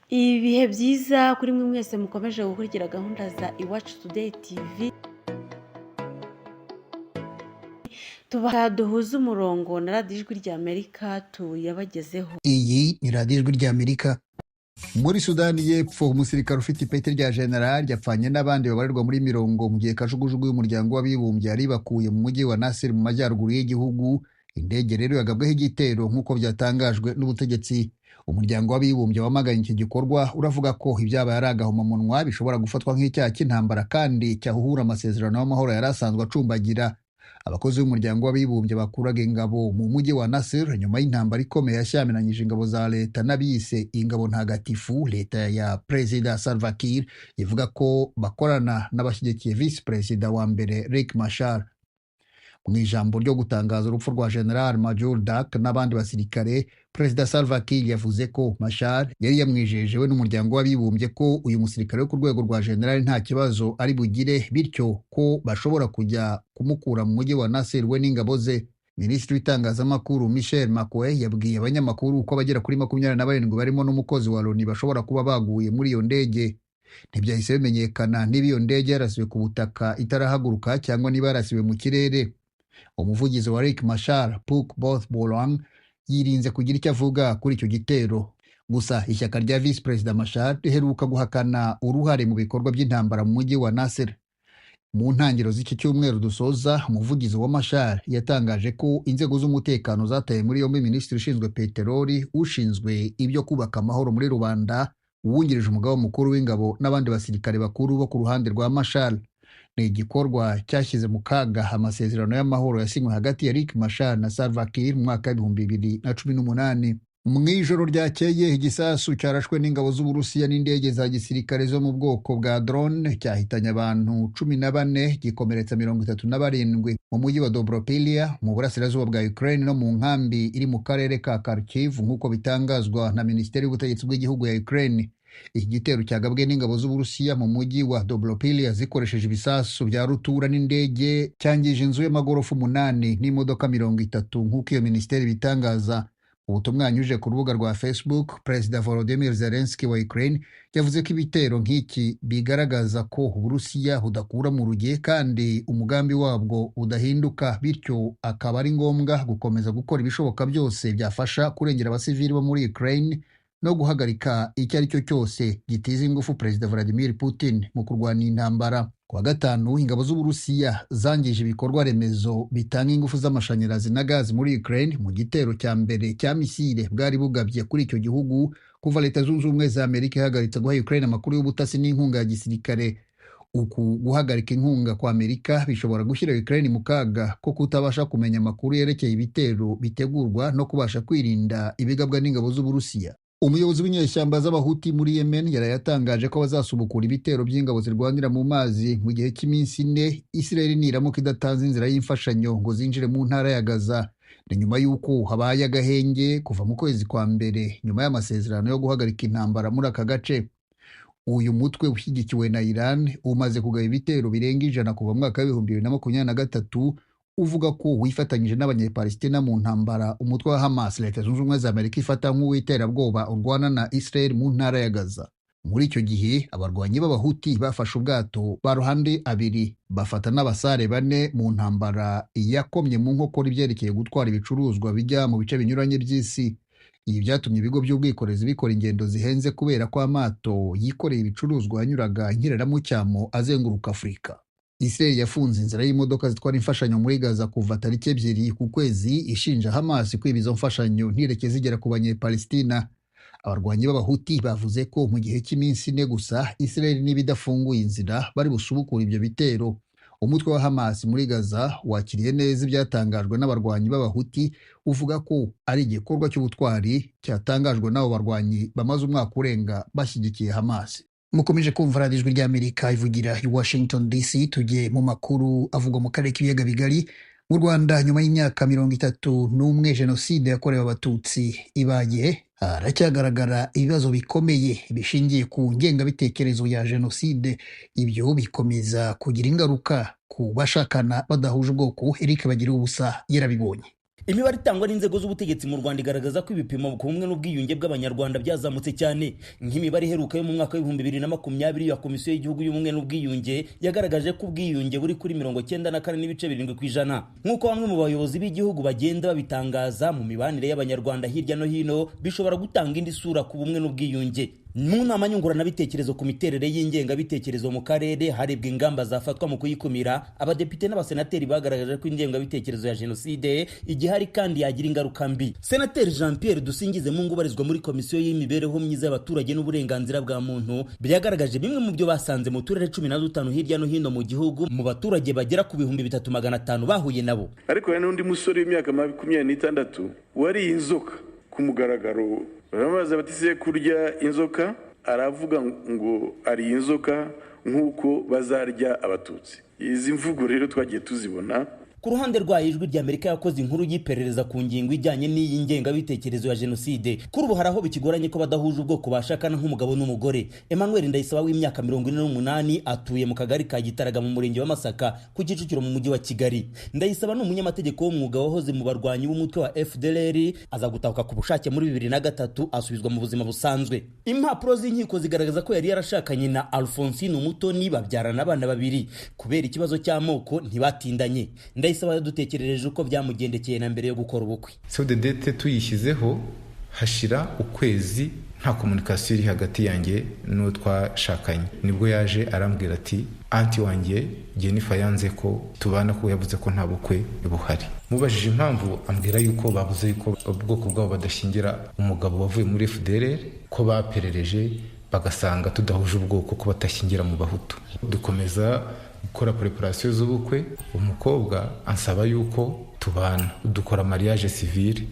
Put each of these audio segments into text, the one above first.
Ibihe byiza kuri mwe mwese mukomeje gukurikira gahunda za Iwacu Today TV. Tubaha duhuze umurongo na radiyo ijwi rya Amerika tuyabagezeho. Iyi ni radiyo ijwi rya Amerika. Muri Sudani y'Epfo, umusirikare ufite ipeti rya general yapfanye n'abandi babarirwa muri mirongo mu gihe kajugujugu y'umuryango w'abibumbye yari bakuye mu mujyi wa Nasir mu majyaruguru y'igihugu. Indege rero yagabweho igitero nk'uko byatangajwe n'ubutegetsi. Umuryango w'abibumbye wamaganye iki gikorwa uravuga ko ibyabaye ari agahomamunwa bishobora gufatwa nk'icyaha cy'intambara kandi cyahuhura amasezerano y'amahoro yari asanzwe acumbagira. Abakozi b'umuryango w'abibumbye bakuraga ingabo mu mujyi wa Nasir nyuma y'intambara ikomeye yashyamiranyije ingabo za leta n'abiyise ingabo ntagatifu. Leta ya Perezida Salva Kiir ivuga ko bakorana n'abashyigikiye visi perezida wa mbere Riek Machar. Mu ijambo ryo gutangaza urupfu rwa General Major Dak n'abandi basirikare, Perezida Salva Kiir yavuze ko Machar yari yamwijeje we n'umuryango w'abibumbye ko uyu musirikare wo ku rwego rwa general nta kibazo ari bugire, bityo ko bashobora kujya kumukura mu mujyi wa Nasir we n'ingabo ze. Minisitiri w'itangazamakuru Michel Makuei yabwiye abanyamakuru ko abagera kuri 27 barimo n'umukozi wa Loni bashobora kuba baguye muri iyo ndege. Ntibyahise bimenyekana niba iyo ndege yarasiwe ku butaka itarahaguruka cyangwa niba yarasiwe mu kirere. Umuvugizi wa Riek Machar, Puk Both Bolong, yirinze kugira icyo avuga kuri icyo gitero. Gusa ishyaka rya Vice President Machar riheruka guhakana uruhare mu bikorwa by'intambara mu mujyi wa Nasir. Mu ntangiriro z'iki cyumweru dusoza, umuvugizi wa Machar yatangaje ko inzego z'umutekano zataye muri yombi minisitiri ushinzwe peteroli, ushinzwe ibyo kubaka amahoro muri rubanda, uwungirije umugaba mukuru w'ingabo n'abandi basirikare bakuru bo ku ruhande rwa Machar. Ni igikorwa cyashyize mu kaga amasezerano y'amahoro yasinywe hagati ya Riek Machar na Salva Kiir mu mwaka w'2018. Mu ijoro ryakeye igisasu cyarashwe n'ingabo z'Uburusiya n'indege za gisirikare zo mu bwoko bwa drone cyahitanye abantu 14 gikomeretsa 37 mu mujyi wa Dobropilya mu burasirazuba bwa Ukraine no mu nkambi iri mu karere ka Kharkiv nk'uko bitangazwa na Minisiteri y'Ubutegetsi bw'igihugu ya Ukraine. Iki gitero cyagabwe n'ingabo z'Uburusiya mu mujyi wa Dobropilya zikoresheje ibisasu bya rutura n'indege cyangije inzu y'amagorofa 8 n'imodoka 30 nk'uko iyo minisiteri bitangaza. Ubutumwa yanyujije ku rubuga rwa Facebook, Perezida Volodymyr Zelensky wa Ukraine yavuze ko ibitero nk'iki bigaragaza ko Uburusiya budakura mu rugiye kandi umugambi wabwo udahinduka, bityo akaba ari ngombwa gukomeza gukora ibishoboka byose byafasha kurengera abasivili bo muri Ukraine no guhagarika icyo ari cyo cyose gitiza ingufu Perezida Vladimir Putin mu kurwanya intambara. Kuwa gatanu, ingabo z'Uburusiya zangije ibikorwa remezo bitanga ingufu z'amashanyarazi na gazi muri Ukraine mu gitero cya mbere cya misile bwari bugabye kuri icyo gihugu kuva Leta Zunze Ubumwe za Amerika ihagaritse guha Ukraine amakuru y'ubutasi n'inkunga ya gisirikare. Uku guhagarika inkunga kwa Amerika bishobora gushyira Ukraine mu kaga ko kutabasha kumenya amakuru yerekeye ibitero bitegurwa no kubasha kwirinda ibigabwa n'ingabo z'Uburusiya. Umuyobozi w'inyeshyamba z'abahuti muri Yemen yarayatangaje ko bazasubukura ibitero by'ingabo zirwanira mu mazi mu gihe cy'iminsi 4 Israel niramuka idatanze inzira y'imfashanyo ngo zinjire mu ntara ya Gaza. Ni nyuma y'uko habaye agahenge kuva mu kwezi kwa mbere nyuma y'amasezerano yo guhagarika intambara muri aka gace. Uyu mutwe ushyigikiwe na Iran umaze kugaba ibitero birenga 100 kuva mu mwaka wa 2023, uvuga ko wifatanyije n'abanyepalestina mu ntambara umutwe wa Hamas Leta Zunze Ubumwe za Amerika ifata nk'uw'iterabwoba urwana na Israel mu ntara ya Gaza. Muri icyo gihe abarwanyi b'abahuti bafashe ubwato baruhande abiri bafata n'abasare 4 mu ntambara yakomye mu nkokora ibyerekeye gutwara ibicuruzwa bijya mu bice binyuranye by'isi. Ibi byatumye ibigo by'ubwikorezi bikora ingendo zihenze kubera ko amato yikoreye ibicuruzwa yanyuraga inkiraramucyamo azenguruka Afurika. Israel yafunze inzira y'imodoka zitwara imfashanyo muri Gaza kuva tariki 2 ku kwezi ishinja Hamas kwiba izo mfashanyo ntireke zigera ku banyepalestina. Abarwanyi b'abahuti bavuze ko mu gihe cy'iminsi 4 gusa Israel nibidafunguye inzira bari busubukura ibyo bitero. Umutwe wa Hamas muri Gaza wakiriye neza ibyatangajwe n'abarwanyi b'abahuti, uvuga ko ari igikorwa cy'ubutwari cyatangajwe n'abo barwanyi bamaze umwaka urenga bashyigikiye Hamas. Mukomeje kumva radiyo ijwi ry'Amerika ivugira i Washington DC. Tujye mu makuru avugwa mu karere k'ibiyaga bigari. Mu Rwanda nyuma y'imyaka 31 jenoside yakorewe abatutsi ibaye, haracyagaragara ibibazo bikomeye bishingiye ku ngengabitekerezo ya jenoside. Ibyo bikomeza kugira ingaruka ku bashakana badahuje ubwoko. Eric Bagiruwubusa yarabibonye. Imibare itangwa n'inzego z'ubutegetsi mu Rwanda igaragaza ko ibipimo ku bumwe n'ubwiyunge bw'abanyarwanda byazamutse cyane. Nk'imibare iheruka yo mu mwaka wa 2020 ya Komisiyo y'Igihugu y'Ubumwe n'Ubwiyunge yagaragaje ko ubwiyunge buri kuri 94.7%. Nk'uko bamwe mu bayobozi b'igihugu bagenda babitangaza, mu mibanire y'abanyarwanda hirya no hino bishobora gutanga indi sura ku bumwe n'ubwiyunge. Mu nama nyunguranabitekerezo ku miterere y'ingengabitekerezo mu karere harebwa ingamba zafatwa mu kuyikumira, abadepite n'abasenateri bagaragaje ko ingengabitekerezo ya jenoside igihari kandi yagira ingaruka mbi. Senateri Jean Pierre Dusingizemungu ubarizwa muri Komisiyo y'Imibereho Myiza y'Abaturage n'Uburenganzira bwa Muntu byagaragaje bimwe mu byo basanze mu turere 15 hirya no hino mu gihugu mu baturage bagera ku 3500 bahuye nabo. Ariko hari n'undi musore w'imyaka 26 wari inzoka ku mugaragaro. Baramubaza bati se kurya inzoka, aravuga ngo ari inzoka nk'uko bazarya abatutsi. Izi mvugo rero twagiye tuzibona. Ku ruhande rwa Ijwi ry'Amerika yakoze inkuru y'iperereza ku ngingo ijyanye n'iyi ngengabitekerezo ya jenoside. Kuri ubu haraho bikigoranye ko badahuje ubwoko bashakana nk'umugabo n'umugore. Emmanuel Ndayisaba w'imyaka 48 atuye mu kagari ka Gitaraga mu murenge wa Masaka ku Kicukiro mu mujyi wa Kigali. Ndayisaba ni umunyamategeko w'umwuga wahoze mu barwanyi b'umutwe wa FDLR, aza gutahuka ku bushake muri 2003 asubizwa mu buzima busanzwe. Impapuro z'inkiko zigaragaza ko yari yarashakanye na Alphonsine Umutoni babyarana abana babiri. Kubera ikibazo cy'amoko ntibatindanye. Ndayisaba yadutekerereje uko byamugendekeye na mbere yo gukora ubukwe. So the date tuyishyizeho hashira ukwezi nta communication iri hagati yanjye no twashakanye. Nibwo yaje arambwira ati anti wanjye Jennifer yanze ko tubana, ko yavuze ko nta bukwe buhari. Mubajije impamvu ambwira yuko bavuze yuko ubwoko bwabo badashingira umugabo wavuye muri FDLR, ko baperereje bagasanga tudahuje ubwoko, ko batashingira mu Bahutu. Dukomeza gukora preparation z'ubukwe, umukobwa ansaba yuko tubana, dukora mariage civil,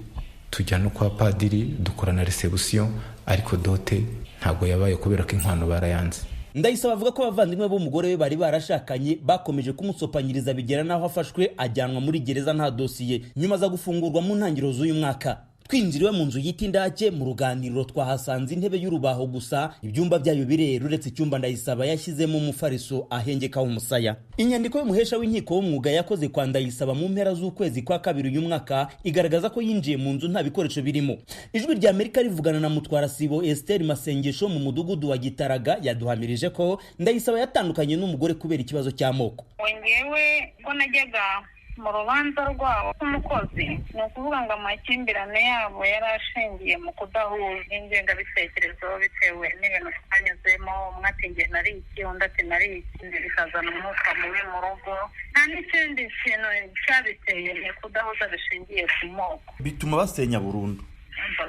tujya no kwa padiri, dukora na reception, ariko dote ntabwo yabaye kubera ko inkwano barayanze. Ndayisaba avuga ko abavandimwe b'umugore we bari barashakanye bakomeje kumusopanyiriza bigera naho afashwe ajyanwa muri gereza nta dosiye, nyuma za gufungurwa mu ntangiriro z'uyu mwaka. Twinjiriwe mu nzu y'itindake mu ruganiriro twahasanze intebe y'urubaho gusa, ibyumba byayo birera uretse icyumba Ndayisaba yashyizemo umufariso ahengekaho umusaya. Inyandiko y'umuhesha w'inkiko w'umwuga yakoze kwa Ndayisaba mu mpera z'ukwezi kwa kabiri uyu mwaka igaragaza ko yinjiye mu nzu nta bikoresho birimo. Ijwi ry'Amerika rivugana na Mutwara Sibo Esther Masengesho mu mudugudu wa Gitaraga yaduhamirije ko Ndayisaba yatandukanye n'umugore kubera ikibazo cy'amoko. Ngewe ko najyaga mu rubanza rwabo k'umukozi, ni ukuvuga ngo amakimbirane yabo yari ashingiye mu kudahuza ingengabitekerezo bitewe n'ibintu twanyuzemo. Umwe ati njye nari iki, undi ati nari iki, bikazana umwuka mubi mu rugo. Nta n'ikindi kintu cyabiteye, ni kudahuza bishingiye ku moko. Bituma basenya burundu.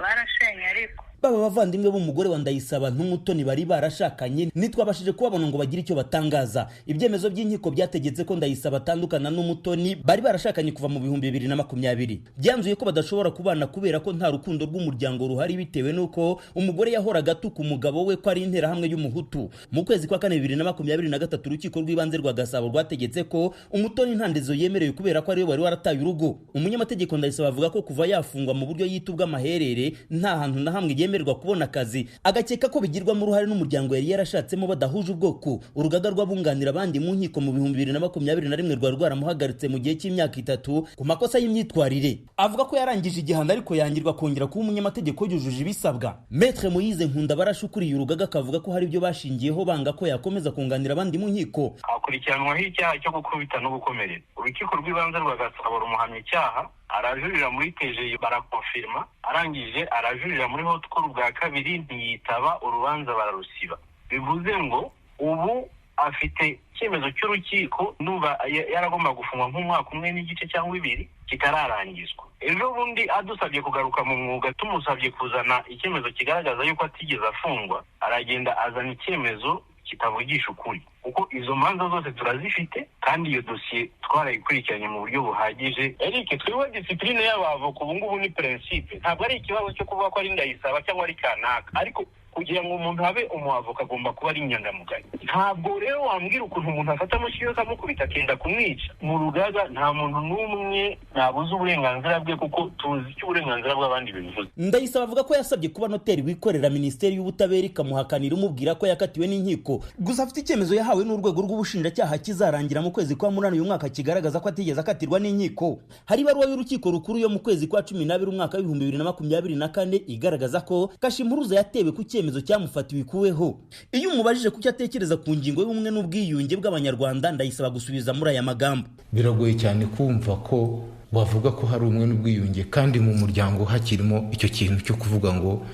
Barashenye ariko baba bavandimwe b'umugore wa Ndayisaba n'Umutoni bari barashakanye nitwabashije kubabona ngo bagire icyo batangaza. Ibyemezo by'inkiko byategetse ko Ndayisaba atandukana n'Umutoni bari barashakanye kuva mu 2020. Byanzuye ko badashobora kubana kubera ko nta rukundo rw'umuryango ruhari, bitewe nuko umugore yahoraga atuka umugabo we ko ari intera hamwe y'umuhutu. Mu kwezi kwa 2023 urukiko rw'ibanze rwa Gasabo rwategetse ko Umutoni ntandezo yemerewe kubera ko ari we wari warataye urugo. Umunyamategeko Ndayisaba avuga ko kuva yafungwa mu buryo yitubwa amaherere nta hantu na hamwe yemererwa kubona akazi, agakeka ko bigirwamo uruhare n'umuryango yari yarashatsemo badahuje ubwoko. Urugaga rw'abunganira abandi mu nkiko mu 2021 rwari rwaramuhagaritse mu gihe cy'imyaka 3 ku makosa y'imyitwarire. Avuga ko yarangije igihano ariko yangirwa kongera kuba umunyamategeko yujuje ibisabwa. Maître Moise Nkunda barashukuriye urugaga akavuga ko hari ibyo bashingiyeho banga ko yakomeza kunganira abandi mu nkiko. Akurikiranwaho icyaha cyo gukubita no gukomeretsa. Urukiko rw'ibanze rwa Gasabo rumuhamya icyaha, arajurira muri TGI barakonfirma, arangije arajurira muri haute cour bwa kabiri ntiyitaba, urubanza bararusiba. Bivuze ngo ubu afite icyemezo cy'urukiko nuba yaragomba gufungwa nk'umwaka umwe n'igice cyangwa 2 kitararangizwa. Ejo bundi adusabye kugaruka mu mwuga, tumusabye kuzana icyemezo kigaragaza yuko atigeze afungwa, aragenda azana icyemezo kitavugisha ukuri, kuko izo manza zose turazifite kandi iyo dosiye twarayikurikiranye mu buryo buhagije. Eric, twebwe discipline y'abavoka ubu ngubu ni principe, ntabwo ari ikibazo cyo kuvuga ko ari Ndayisaba cyangwa ari kanaka, ariko kugira ngo umuntu abe umuavoka agomba kuba ari inyangamugayo. Ntabwo rero wambwira ukuntu umuntu afata amushyira akamukubita akenda kumwica. Mu rugaga nta muntu n'umwe nabuze uburenganzira bwe kuko tuzi icyo uburenganzira bw'abandi bivuze. Ndayisaba avuga ko yasabye kuba noteri wikorera Minisiteri y'Ubutabera ikamuhakanira umubwira ko yakatiwe n'inkiko. Gusa afite icyemezo yahawe n'urwego rw'ubushinjacyaha kizarangira mu kwezi kwa munani uyu mwaka kigaragaza ko atigeze akatirwa n'inkiko. Hari ibaruwa y'urukiko rukuru yo mu kwezi kwa 12 umwaka wa 2024 igaragaza ko Kashimpuruza yatewe ku cyemezo cyamufatiwe ikuweho. Iyo umubajije kucyo atekereza ku ngingo y'ubumwe n'ubwiyunge bw'Abanyarwanda, Ndayisaba gusubiza muri aya magambo. Biragoye cyane kumva ko bavuga ko hari umwe n'ubwiyunge kandi mu muryango hakirimo icyo kintu cyo kuvuga ngo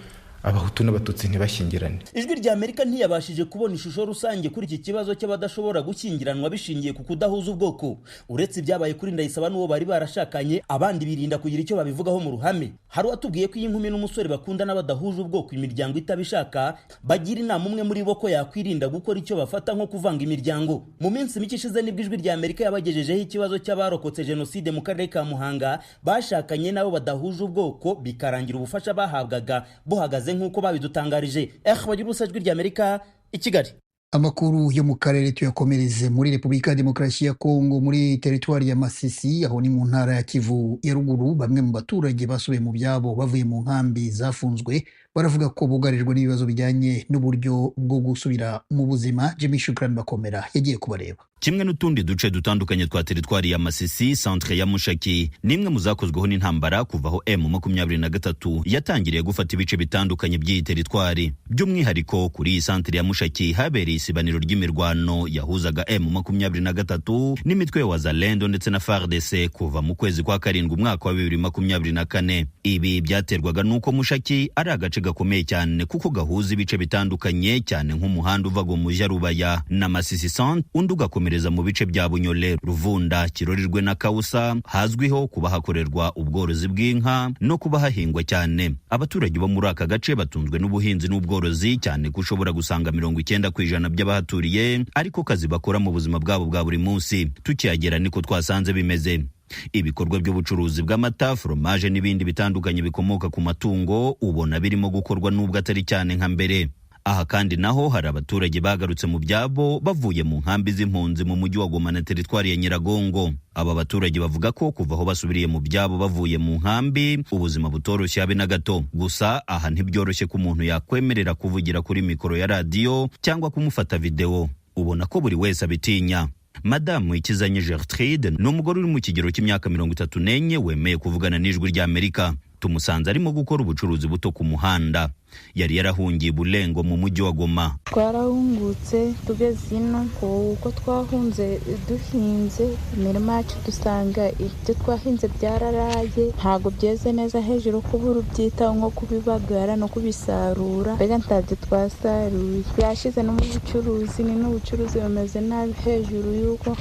Abahutu n'Abatutsi ntibashyingirane. Ijwi rya Amerika ntiyabashije kubona ishusho rusange kuri iki kibazo cy'abadashobora gushyingiranwa bishingiye ku kudahuza ubwoko. Uretse ibyabaye kuri Ndayisaba n'uwo bari barashakanye, abandi birinda kugira icyo babivugaho mu ruhame. Hari watubwiye ko iyi nkumi n'umusore bakunda n'abadahuje ubwoko imiryango itabishaka, bagira inama umwe muri bo ko yakwirinda gukora icyo bafata nko kuvanga imiryango. Mu minsi mike ishize nibwo Ijwi rya Amerika yabagejejeho ikibazo cy'abarokotse jenoside mu karere ka Muhanga bashakanye nabo badahuje ubwoko, bikarangira ubufasha bahabwaga buhagaze nk'uko babidutangarije. Bagira Ijwi rya Amerika i Kigali. Amakuru yo mu karere tuyakomereze muri Repubulika ya Demokarasi ya Kongo, muri teritwari ya Masisi, aho ni mu ntara ya Kivu ya ruguru. Bamwe mu baturage basubiye mu byabo bavuye mu nkambi zafunzwe baravuga ko bugarijwe n'ibibazo bijyanye n'uburyo bwo gusubira mu buzima. Jimmy Shukran Bakomera yagiye kubareba. Kimwe n'utundi duce dutandukanye twa teritwari ya Masisi, centre ya Mushaki nimwe muzakozweho n'intambara kuvaho M23 yatangiriye gufata ibice bitandukanye by'iyi teritwari. By'umwihariko kuri iyi centre ya Mushaki habereye isibaniro ry'imirwano yahuzaga M23 n'imitwe ya Wazalendo ndetse na FARDC kuva mu kwezi kwa karindwi umwaka wa 2024. Ibi byaterwaga nuko Mushaki ari agace gakomeye cyane kuko gahuza ibice bitandukanye cyane nk'umuhanda uva mu Rubaya na Masisi centre undi ugakomereza mu bice bya Bunyole, Ruvunda, Kirorirwe na Kausa, hazwiho kuba hakorerwa ubworozi bw'inka no kuba hahingwa cyane. Abaturage bo muri aka gace batunzwe n'ubuhinzi n'ubworozi cyane ko ushobora gusanga 90% by'abahaturiye ariko kazi bakora mu buzima bwabo bwa buri munsi. Tukiyagera niko twasanze bimeze. Ibikorwa by'ubucuruzi bw'amata, fromage n'ibindi bitandukanye bikomoka ku matungo ubona birimo gukorwa nubwo atari cyane nka mbere. Aha kandi naho hari abaturage bagarutse mu byabo bavuye mu nkambi z'impunzi mu mujyi wa Goma na teritwari ya Nyiragongo. Aba baturage bavuga ko kuva aho basubiriye mu byabo bavuye mu nkambi ubuzima butoroshye habe na gato. Gusa aha ntibyoroshye ko umuntu yakwemerera kuvugira kuri mikoro ya radio cyangwa kumufata video. Ubona ko buri wese abitinya. Madamu Ikizanye Gertrude ni umugore uri mu kigero cy'imyaka 34 wemeye kuvugana n'Ijwi rya Amerika. Tumusanze arimo gukora ubucuruzi buto ku muhanda. Yari yarahungiye Bulengo mu mujyi wa Goma. Twarahungutse tugeze ino uko twahunze duhinze imirima yacu dusanga ibyo twahinze byararaye ntago byeze neza hejuru kubura ubyitaho nko kubibagara no kubisarura mbega ntabyo twasaruye. Byashize no mu bucuruzi ni n'ubucuruzi bumeze nabi hejuru y'uko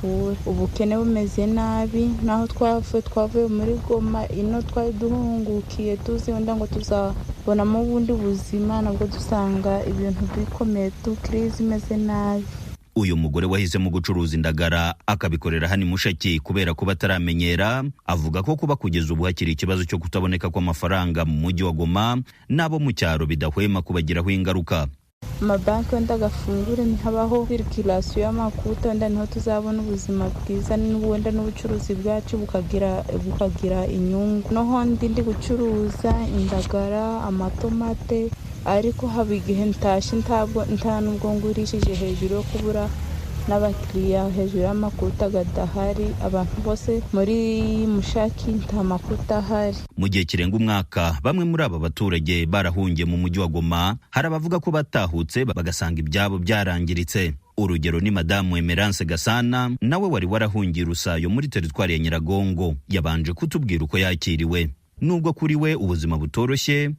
ubukene bumeze nabi. Naho twavuye muri Goma ino twari duhungukiye tuzi wenda ngo tuzabonamo ubundi buzima, nabwo dusanga ibintu bikomeye tukirizi imeze nabi. Uyu mugore wahisemo gucuruza indagara akabikorera hano Mushaki kubera ko bataramenyera, avuga ko kuba kugeza ubu hakiri ikibazo cyo kutaboneka kw'amafaranga mu mujyi wa Goma nabo mu cyaro bidahwema kubagiraho ingaruka. Amabanki wenda agafungure ntihabaho circulation y'amakuta wenda niho tuzabona ubuzima bwiza wenda n'ubucuruzi bwacu bukagira inyungu. Noho ndi gucuruza indagara, amatomate, ariko haba igihe ntashe nta nubwo ngurishije hejuru yo kubura n'abakiriya hejuru y'amakuta gadahari. Abantu bose muri Mushaki nta makuta ahari. Mu gihe kirenga umwaka bamwe muri aba baturage barahungiye mu mujyi wa Goma. Hari abavuga ko batahutse bagasanga ibyabo byarangiritse. Urugero ni Madamu Emerance Gasana, nawe wari warahungiye Rusayo muri teritwari ya Nyiragongo. Yabanje kutubwira uko yakiriwe. Nubwo kuri we ubuzima butoroshye,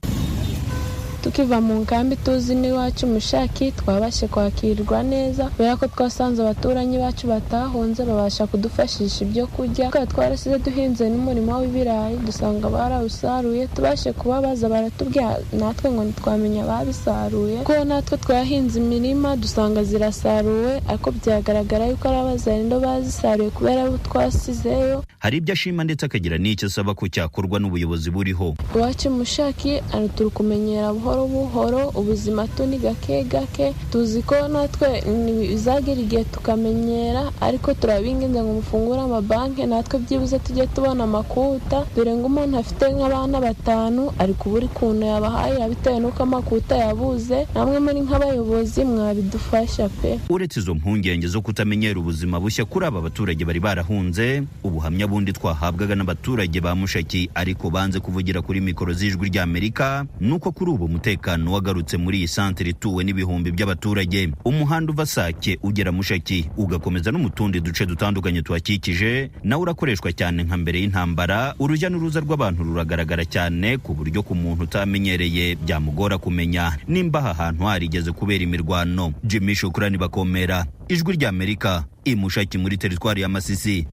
tukiva mu nkambi tuzi n'iwacu Mushaki twabashe kwakirwa neza kubera ko twasanze abaturanyi bacu batahunze babasha kudufashisha ibyo kurya. Twarasize duhinze n'umurima w'ibirayi dusanga barawusaruye, tubashe kubabaza baratubwira natwe ngo ntitwamenya babisaruye ko natwe twahinze imirima dusanga zirasaruwe, ariko byagaragara yuko ari abazarindo bazisaruye kubera abo twasizeyo. Hari ibyo ashima ndetse akagira n'icyo asaba ko cyakorwa n'ubuyobozi buriho. Iwacu Mushaki turi kumenyera buhoro buhoro buhoro, ubuzima tuni gake gake, tuzi ko natwe bizagira igihe tukamenyera, ariko turabinginze ngo mufungure amabanki natwe byibuze tujye tubona amakuta, dore ngo umuntu afite nk'abana 5 ari kubura ukuntu yabahaye bitewe n'uko amakuta yabuze. Namwe muri nk'abayobozi mwabidufasha pe. Uretse izo mpungenge zo kutamenyera ubuzima bushya kuri aba baturage bari barahunze, ubuhamya bundi twahabwaga n'abaturage ba Mushaki ariko banze kuvugira kuri mikoro z'Ijwi ry'Amerika nuko kuri ubu umutekano wagarutse muri iyi santere ituwe n'ibihumbi by'abaturage. Umuhanda uva Sake ugera Mushaki ugakomeza n'umutundi duce dutandukanye tuhakikije nawe urakoreshwa cyane nka mbere y'intambara. Urujya n'uruza rw'abantu ruragaragara cyane ku buryo ku muntu utamenyereye byamugora kumenya nimba aha hantu harigeze kubera imirwano. Jimmy Shukrani Bakomera, Ijwi ry'Amerika, i Mushaki muri teritwari ya Masisi.